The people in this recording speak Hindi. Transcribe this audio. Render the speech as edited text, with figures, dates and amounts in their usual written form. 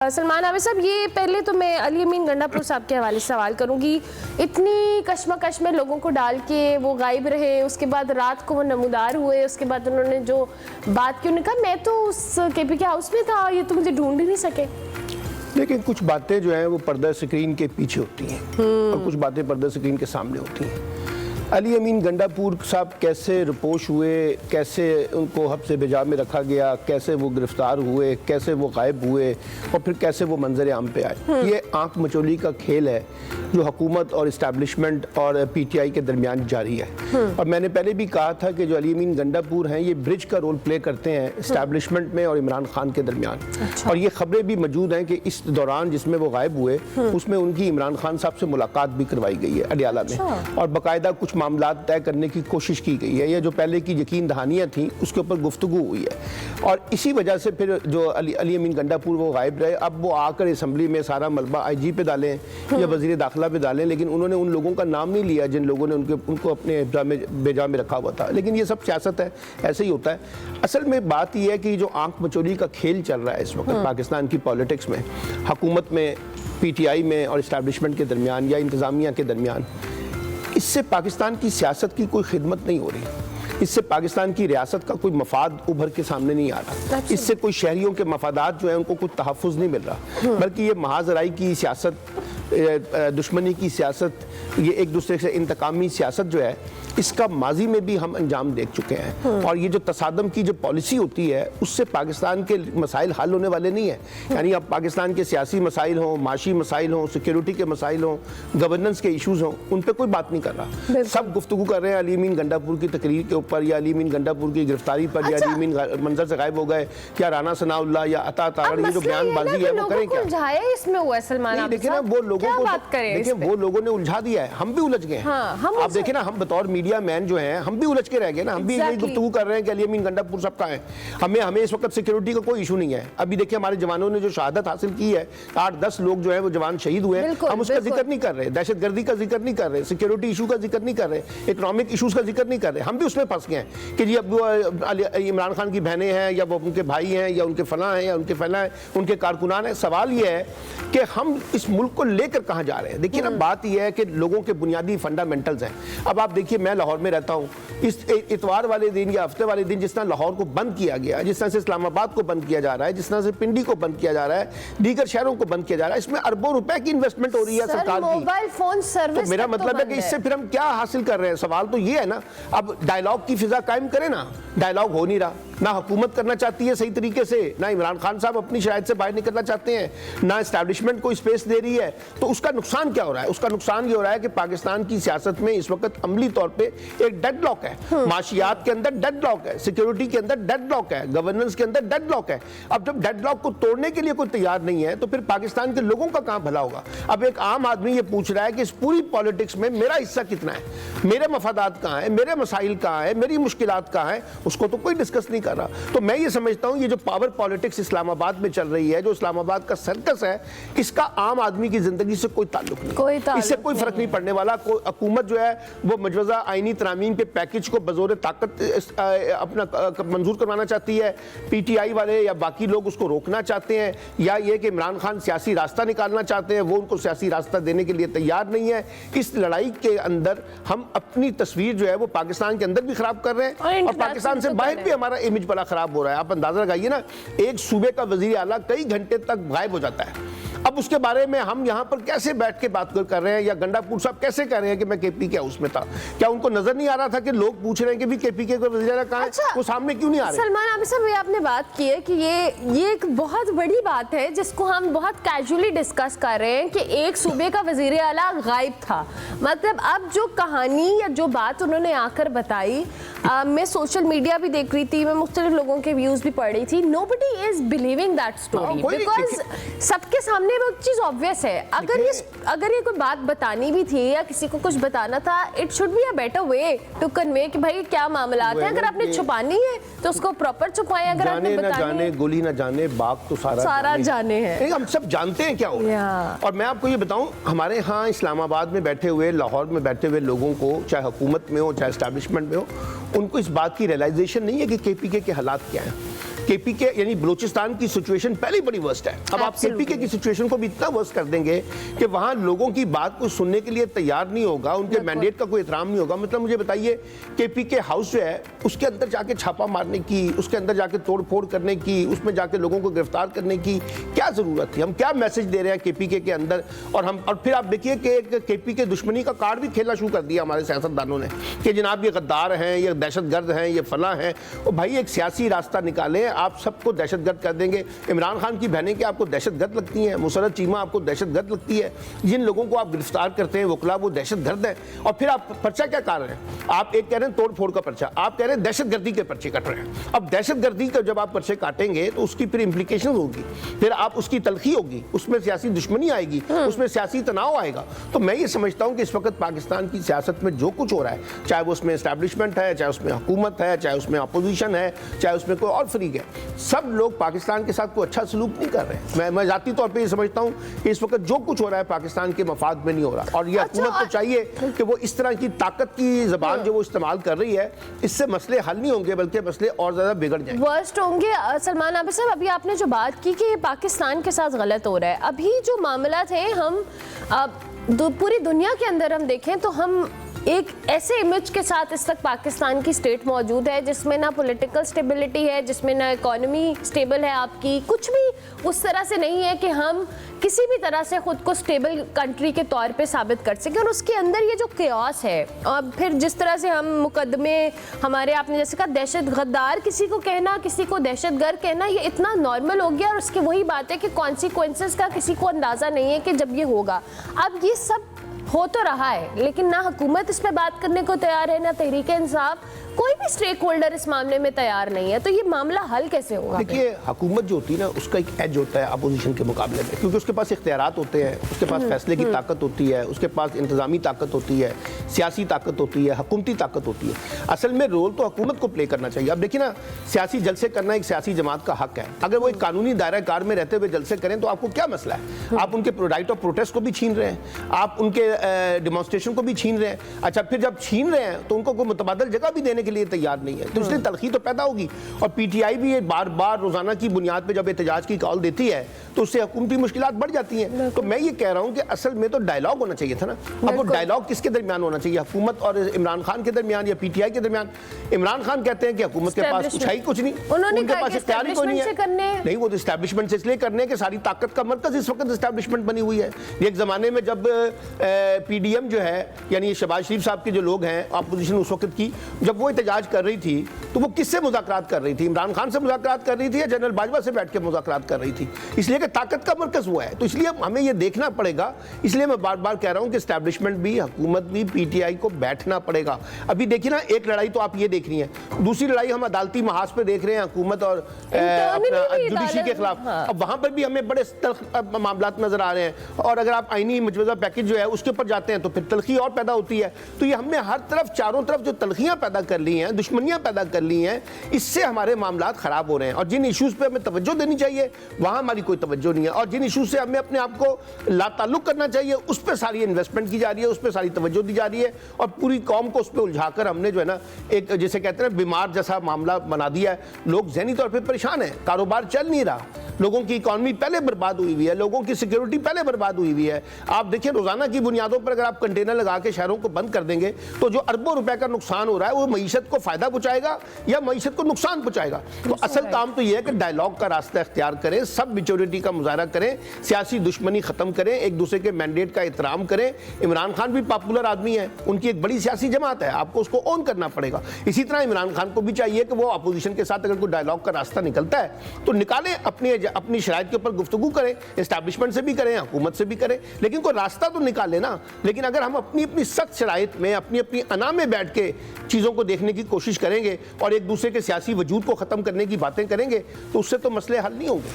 सलमान आबिद साहब, ये पहले तो मैं अली अमीन गंडापुर साहब के हवाले से सवाल करूंगी। इतनी कश्मकश में लोगों को डाल के वो गायब रहे, उसके बाद रात को वो नमूदार हुए, उसके बाद उन्होंने जो बात की, उन्होंने कहा मैं तो उस केपीके हाउस में था, ये तो मुझे ढूंढ ही नहीं सके। लेकिन कुछ बातें जो हैं वो पर्दा स्क्रीन के पीछे होती हैं और कुछ बातें पर्दा स्क्रीन के सामने होती हैं। अली अमीन गंडापुर साहब कैसे रिपोश हुए, कैसे उनको हब्से बेजा में रखा गया, कैसे वो गिरफ्तार हुए, कैसे वो गायब हुए और फिर कैसे वो मंजर आम पे आए, ये आंख मचोली का खेल है जो हुकूमत और इस्टेब्लिशमेंट और पीटीआई के दरमियान जारी है। और मैंने पहले भी कहा था कि जो अली अमीन गंडापुर हैं ये ब्रिज का रोल प्ले करते हैं इस्टेब्लिशमेंट में और इमरान खान के दरमियान। और ये खबरें भी मौजूद हैं कि इस दौरान जिसमें वो गायब हुए उसमें उनकी इमरान खान साहब से मुलाकात भी करवाई गई है अडियाला में, और बाकायदा कुछ मामला तय करने की कोशिश की गई है। ये जो पहले की यकीन दहानियाँ थी उसके ऊपर गुफ्तगू हुई है और इसी वजह से फिर जो अली अमीन गंडापुर वो गायब रहे। अब वो आकर असम्बली में सारा मलबा आईजी पे डालें या वजीर दाखिला पे डालें, लेकिन उन्होंने उन लोगों का नाम नहीं लिया जिन लोगों ने उनको अपने बेजा में रखा हुआ था। लेकिन ये सब सियासत है, ऐसे ही होता है। असल में बात यह है कि जो आंख मचोली का खेल चल रहा है इस वक्त पाकिस्तान की पॉलिटिक्स में, हुकूमत में, पीटीआई में और इस्टेब्लिशमेंट के दरमियान या इंतज़ामिया के दरमियान, इससे पाकिस्तान की सियासत की कोई खिदमत नहीं हो रही, इससे पाकिस्तान की रियासत का कोई मफाद उभर के सामने नहीं आ रहा, इससे कोई शहरियों के मफादात जो है उनको कुछ तहफ़्फ़ुज़ नहीं मिल रहा, बल्कि ये महाजराई की सियासत, दुश्मनी की सियासत, ये एक दूसरे से इंतकामी सियासत जो है इसका माजी में भी हम अंजाम देख चुके हैं। और ये जो तसादम की जो पॉलिसी होती है उससे पाकिस्तान के मसाइल हल होने वाले नहीं है। यानी अब पाकिस्तान के सियासी मसाइल हों, माशी मसाइल हों, सिक्योरिटी के मसाइल हों, गवर्नेंस के इशूज़ हों, उन पर कोई बात नहीं कर रहा। सब गुफ्तगू कर रहे हैं अली अमीन गंडापुर की तकरीर के ऊपर या अली अमीन गंडापुर की गिरफ्तारी पर, या अली अमीन मंजर से गायब हो गए, क्या राना सनाउल्लाह या अता तारण, ये जो बयानबाजी है वो करें क्या? इसमें हुआ सलमान, देखिए ना वो लोगों को, देखिए वो लोगों ने उलझा दिया है, हम भी उलझ गए हैं। आप देखिए ना, हम बतौर मीडिया मैन जो है हम भी उलझ के रह गए ना, हम भी यही गुफ्तगू कर रहे हैं कि अली अमीन गंडापुर साहब का है। हमें इस वक्त सिक्योरिटी का कोई इशू नहीं है। अभी देखिए हमारे जवानों ने जो शहादत हासिल की है, 8-10 लोग जो है वो जवान शहीद हुए, हम उसका जिक्र नहीं कर रहे, दहशतगर्दी का जिक्र नहीं कर रहे, सिक्योरिटी इशू का जिक्र नहीं कर रहे, इकोनॉमिक इशूज का जिक्र नहीं कर रहे। हम भी उसमें फंस गए हैं कि जी अब इमरान खान की बहनें हैं या वो उनके भाई हैं या उनके फलां हैं या उनके फलां हैं, उनके कारकुनान हैं। सवाल ये है कि हम इस मुल्क को लेकर कहाँ जा रहे हैं। देखिए ना, बात यह है कि लोगों के बुनियादी फंडामेंटल्स हैं। अब आप देखिए, मैं लाहौर में रहता हूँ, इस इतवार वाले दिन या हफ्ते वाले दिन जिस तरह लाहौर को बंद किया गया, जिस तरह से इस्लामाबाद को बंद किया जा रहा है, जिस तरह से पिंडी को बंद किया जा रहा है, दीगर शहरों को बंद किया जा रहा है, इसमें अरबों रुपए की इन्वेस्टमेंट हो रही है सरकार की। मोबाइल फोन सर्विस, तो मेरा मतलब है कि इससे फिर हम क्या हासिल कर रहे हैं? सवाल तो ये है ना, अब डायलॉग की फिजा कायम करें ना, डायलॉग हो नहीं रहा, ना हुकूमत करना चाहती है सही तरीके से, ना इमरान खान साहब अपनी शराइत से बाहर निकलना चाहते हैं, ना इस्टेब्लिशमेंट को स्पेस दे रही है। तो उसका नुकसान क्या हो रहा है? उसका नुकसान ये हो रहा है कि पाकिस्तान की सियासत में इस वक्त अमली तौर पे एक डेडलॉक है, माशियात के अंदर डेडलॉक है, सिक्योरिटी के अंदर डेडलॉक है, गवर्नेंस के अंदर डेडलॉक है। अब जब डेडलॉक को तोड़ने के लिए कोई तैयार नहीं है तो फिर पाकिस्तान के लोगों का कहां भला होगा? अब एक आम आदमी ये पूछ रहा है कि इस पूरी पॉलिटिक्स में मेरा हिस्सा कितना है, मेरे मफादात कहां है, मेरे मसाइल कहां है, मेरी मुश्किलात कहां है, उसको तो कोई डिस्कस नहीं कर रहा। तो मैं ये समझता हूं ये जो पावर पॉलिटिक्स इस्लामाबाद में चल रही है, जो इस्लामाबाद का सर्कस है, इसका आम आदमी की जिंदगी से कोई ताल्लुक नहीं, इससे कोई फर्क नहीं पड़ने वाला। हुकूमत जो है वो मजवज़ा आईनी तरामीम के पैकेज को बजोर ताकत अपना मंजूर करवाना चाहती है, पीटीआई वाले या बाकी लोग उसको रोकना चाहते हैं, या ये कि इमरान खान सियासी रास्ता निकालना चाहते हैं, वो उनको सियासी रास्ता देने के लिए तैयार नहीं है। इस लड़ाई के अंदर हम अपनी तस्वीर जो है वो पाकिस्तान के अंदर भी खराब कर रहे हैं और पाकिस्तान से बाहर भी हमारा इमेज बड़ा खराब हो रहा है। आप अंदाजा लगाइए ना, एक सूबे का वजीर आला कई घंटे तक गायब हो जाता है। अब उसके बारे में हम यहाँ पर कैसे बैठ के बात कर रहे हैं, या गंडापुर साहब कैसे कह रहे हैं कि मैं केपीके हाउस में था? क्या उनको नजर नहीं आ रहा था कि लोग पूछ रहे हैं कि भी केपीके का वज़ीर आला कहाँ है? वो सामने क्यों नहीं आ रहे? सलमान आबिद साहब, ये आपने बात की है कि ये एक बहुत बड़ी बात है जिसको हम बहुत कैजुअली डिस्कस कर रहे हैं कि एक सूबे का वज़ीर आला गायब था। मतलब अब जो कहानी या जो बात उन्होंने आकर बताई, मैं सोशल मीडिया भी देख रही थी, मैं मुख्तलिफ लोगों के व्यूज भी पढ़ रही थी, nobody is believing that story because सबके सामने वो चीज ऑब्वियस है। अगर ये कोई बात बतानी भी थी या किसी को कुछ बताना था, it should be a better way to convey कि भाई क्या मामलात है। अगर आपने छुपानी है तो उसको प्रॉपर छुपाएं। अगर आपने बतानी है, गोली ना जाने बाग तो सारा जाने हैं। हम सब जानते हैं क्या हो रहा है। और मैं आपको ये बताऊं, हमारे यहाँ इस्लामाबाद में बैठे हुए, लाहौर में बैठे हुए लोगों को, चाहे हुकूमत में हो चाहे एस्टैब्लिशमेंट में हो, उनको इस बात की रियलाइजेशन नहीं है कि केपीके के हालात क्या हैं। केपीके यानी बलूचिस्तान की सिचुएशन पहले ही बड़ी वर्स्ट है, अब आप केपीके की सिचुएशन को भी इतना वर्स्ट कर देंगे कि वहां लोगों की बात को सुनने के लिए तैयार नहीं होगा, उनके मैंडेट का कोई एहतराम नहीं होगा। मतलब मुझे बताइए, केपीके हाउस जो है उसके अंदर जाके छापा मारने की, उसके अंदर जाके तोड़ फोड़ करने की, उसमें जाके लोगों को गिरफ्तार करने की क्या जरूरत थी? हम क्या मैसेज दे रहे हैं केपीके के अंदर? और फिर आप देखिए कि केपीके दुश्मनी का कार्ड भी खेलना शुरू कर दिया हमारे सियासतदानों ने कि जनाब ये गद्दार हैं, ये दहशतगर्द हैं, ये फला हैं। और भाई एक सियासी रास्ता निकालें, आप सबको दहशतगर्द कर देंगे। इमरान खान की बहनें क्या आपको दहशतगर्द लगती हैं? मुसर्रत चीमा आपको दहशतगर्द लगती है? जिन लोगों को आप गिरफ्तार करते हैं वकला, वो दहशतगर्द हैं। और फिर आप पर्चा क्या कर रहे हैं? आप एक कह रहे हैं तोड़ फोड़ का पर्चा, आप कह रहे हैं दहशतगर्दी के पर्चे कट रहे हैं। अब दहशतगर्दी का जब आप पर्चे काटेंगे तो उसकी फिर इंप्लीकेशन होगी, फिर आप उसकी तलखी होगी, उसमें सियासी दुश्मनी आएगी, उसमें सियासी तनाव आएगा। तो मैं ये समझता हूं कि इस वक्त पाकिस्तान की सियासत में जो कुछ हो रहा है, चाहे वो उसमें एस्टैब्लिशमेंट है, चाहे उसमें हुकूमत है, चाहे उसमें अपोजिशन है, चाहे उसमें कोई और फरीक है, सब लोग पाकिस्तान के साथ कोई अच्छा सलूक नहीं कर रहे हैं। मैं जाती तौर पर ये समझता हूँ कि इस वक्त जो कुछ हो रहा है पाकिस्तान के मफाद में नहीं हो रहा। और ये हुकूमत को चाहिए कि वो इस तरह की ताकत की जबान जो वो इस्तेमाल कर रही है, इससे मसले हल नहीं होंगे बल्कि मसले और ज्यादा बिगड़ जाएंगे, वर्स्ट होंगे। सलमान आबिद साहब, अभी आपने जो बात की कि ये पाकिस्तान के साथ गलत हो रहा है, अभी जो मामला थे, हम पूरी दुनिया के अंदर हम देखें तो हम एक ऐसे इमेज के साथ इस तक पाकिस्तान की स्टेट मौजूद है जिसमें ना पॉलिटिकल स्टेबिलिटी है, जिसमें ना इकोनॉमी स्टेबल है, आपकी कुछ भी उस तरह से नहीं है कि हम किसी भी तरह से खुद को स्टेबल कंट्री के तौर पे साबित कर सकें। और उसके अंदर ये जो क्यास है, और फिर जिस तरह से हम मुकदमे हमारे, आपने जैसे कहा दहशत गद्दार किसी को कहना, किसी को दहशतगर्द कहना, ये इतना नॉर्मल हो गया। और उसकी वही बात है कि कॉन्सिक्वेंसेस का किसी को अंदाज़ा नहीं है कि जब ये होगा। अब ये सब हो तो रहा है, लेकिन ना हुकूमत इस पे बात करने को तैयार है, ना तहरीक इंसाफ, कोई भी स्टेक होल्डर इस मामले में तैयार नहीं है। तो ये मामला हल कैसे होगा? देखिए, हुकूमत जो होती है ना, उसका एक एज होता है अपोजिशन के मुकाबले में, क्योंकि उसके पास इख्तियारात होते हैं, उसके पास फैसले की ताकत होती है, उसके पास इंतजामी ताकत होती है, सियासी ताकत होती है, हुकूमती ताकत होती है। असल में रोल तो हुकूमत को प्ले करना चाहिए। अब देखिए ना, सियासी जलसे करना एक सियासी जमात का हक है। अगर वो एक कानूनी दायरा कार में रहते हुए जलसे करें तो आपको क्या मसला है? आप उनके राइट ऑफ प्रोटेस्ट को भी छीन रहे हैं, आप उनके डिमॉन्स्ट्रेशन को भी छीन रहे हैं। अच्छा, फिर जब छीन रहे हैं तो उनको कोई मुतबादल जगह भी देने के लिए तैयार नहीं है, तो इसलिए तलखी तो पैदा होगी। और पीटीआई भी ये बार बार रोजाना की बुनियाद पे जब एहतजाज की कॉल देती है तो उससे हुकूमती मुश्किलात बढ़ जाती हैं। तो मैं ये कह रहा हूं कि असल में तो डायलॉग होना चाहिए था ना। अब वो डायलॉग किसके दरमियान होना चाहिए? हुकूमत और इमरान खान के दरमियान या पीटीआई के दरमियान? इमरान खान कहते हैं कि हुकूमत के पास कुछ है ही कुछ नहीं, उनके पास इख्तियार ही कोई नहीं है। नहीं, वो तो एस्टैब्लिशमेंट से इसलिए करने के सारी ताकत का मरकज इस वक्त एस्टैब्लिशमेंट बनी हुई है। एक जमाने में जब पीडीएम जो है, यानी शहबाज शरीफ साहब के जो लोग हैं अपोजिशन उस वक्त की, जब वो एहतजाज कर रही थी तो वो किससे मुज़ाकरात कर रही थी? इमरान खान से मुज़ाकरात कर रही थी या जनरल बाजवा से बैठ के मुज़ाकरात कर रही थी? इसलिए कि ताकत का मरकज हुआ है। तो इसलिए हमें ये देखना पड़ेगा। इसलिए मैं बार बार कह रहा हूं कि एस्टैब्लिशमेंट भी, हुकूमत भी, पीटीआई को बैठना पड़ेगा। अभी देखिए ना, एक लड़ाई तो आप ये देख रही है, दूसरी लड़ाई हम अदालती महाज पे देख रहे हैं हुकूमत और जुडिशरी के खिलाफ। अब वहां पर भी हमें बड़े मामला नजर आ रहे हैं। और अगर आप आईनी मुजवजा पैकेज जो है उसके ऊपर जाते हैं तो फिर तलखी और पैदा होती है। तो ये हमने हर तरफ, चारों तरफ जो तलखियां पैदा कर ली हैं, दुश्मनियां पैदा कर ली हैं, इससे हमारे मामलात खराब हो रहे हैं। और जिन इश्यूज पे हमें तवज्जो देनी चाहिए वहां हमारी कोई तवज्जो नहीं है, और जिन इश्यूज से हमें अपने आप को लाताल्लुक करना चाहिए उस पर सारी इन्वेस्टमेंट की जा रही है, उस पर सारी तवज्जो दी जा रही है। और पूरी कौम को उस पर उलझाकर हमने जो है ना, एक जिसे कहते हैं बीमार जैसा मामला बना दिया है। लोग ज़हनी तौर पर परेशान हैं, कारोबार चल नहीं रहा, लोगों की इकॉनमी पहले बर्बाद हुई हुई है, लोगों की सिक्योरिटी पहले बर्बाद हुई हुई है। आप देखिए, रोजाना की बुनियादों पर अगर आप कंटेनर लगा के शहरों को बंद कर देंगे तो जो अरबों रुपए का नुकसान हो रहा है वो मईशत को फायदा पहुंचाएगा या मईशत को नुकसान पहुंचाएगा। तो असल काम तो यह है कि डायलॉग का रास्ता इख्तियार करें, सब मैच्योरिटी का मुजाहरा करें, सियासी दुश्मनी खत्म करें, एक दूसरे के मैंडेट का एहतराम करें। इमरान खान भी पॉपुलर आदमी है, उनकी एक बड़ी सियासी जमात है, आपको उसको ऑन करना पड़ेगा। इसी तरह इमरान खान को भी चाहिए कि वो अपोजिशन के साथ अगर कोई डायलॉग का रास्ता निकलता है तो निकालें, अपनी शराइत के ऊपर गुफ्तगू करें, एस्टैब्लिशमेंट से भी करें, हुकूमत से भी करें, लेकिन कोई रास्ता तो निकालें ना। लेकिन अगर हम अपनी अपनी सख्त शराइत में, अपनी अपनी अना में बैठ के चीज़ों को देखने की कोशिश करेंगे और एक दूसरे के सियासी वजूद को ख़त्म करने की बातें करेंगे तो उससे तो मसले हल नहीं होंगे।